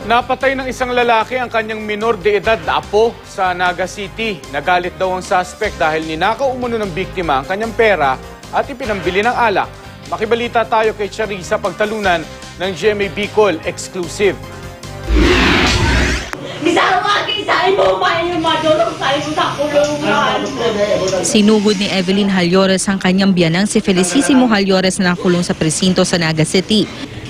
Napatay ng isang lalaki ang kanyang minor de edad na apo sa Naga City. Nagalit daw ang suspect dahil ninakaw umano ng biktima ang kanyang pera at ipinambili ng alak. Makibalita tayo kay Charissa Pagtalunan ng GMA Bicol Exclusive. Sinugod ni Evelyn Halyores ang kanyang biyanang si Felicissimo Halyores na nakulong sa presinto sa Naga City.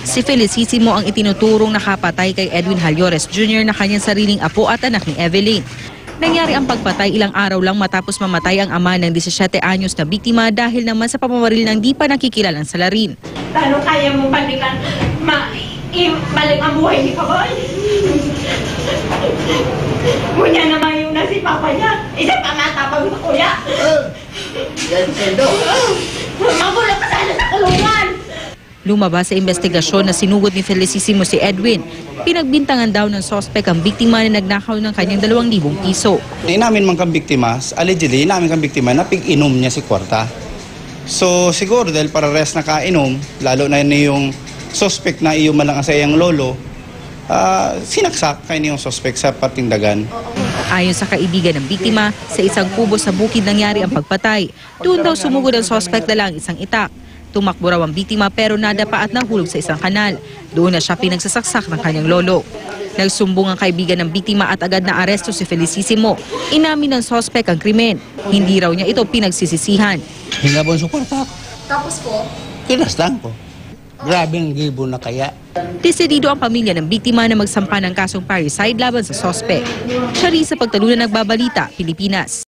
Si Felicissimo ang itinuturong nakapatay kay Edwin Halyores Jr. na kanyang sariling apo at anak ni Evelyn. Nangyari ang pagpatay ilang araw lang matapos mamatay ang ama ng 17 anyos na biktima dahil naman sa pamamaril ng di pa nakikilalang salarin. Paano kaya mo balikan, balik ang buhay ni Kaboy? Kunya naman yung na si Papa niya. Isa pa matapang na kuya. Magulo pa sana sa kulungan. Lumabas sa investigasyon na sinugod ni Felicissimo si Edwin. Pinagbintangan daw ng sospek ang biktima na nagnakaw ng kanyang 2,000 piso. Inamin man kang biktima, allegedly, inamin kang biktima na pig-inom niya si kwarta. So siguro dahil para rest na kainom, lalo na yung sospek na iyo malang sa iyang lolo, sinaksak kayo yung sospek sa patindagan. Ayon sa kaibigan ng biktima, sa isang kubo sa bukid nangyari ang pagpatay. Doon daw sumugod ang sospek na lang isang itak. Tumakbo raw ang biktima pero nadapa at nahulog sa isang kanal. Doon na siya pinagsasaksak ng kanyang lolo. Nagsumbong ang kaibigan ng biktima at agad na aresto si Felicissimo. Inamin ng sospek ang krimen. Hindi raw niya ito pinagsisisihan. Hinabon sa kwarta. Tapos po? Kinastan ko. Grabe ang gibo na kaya. Desidido ang pamilya ng biktima na magsampa ng kasong parricide laban sa sospek. Charissa Pagtalunan, Nagbabalita, Pilipinas.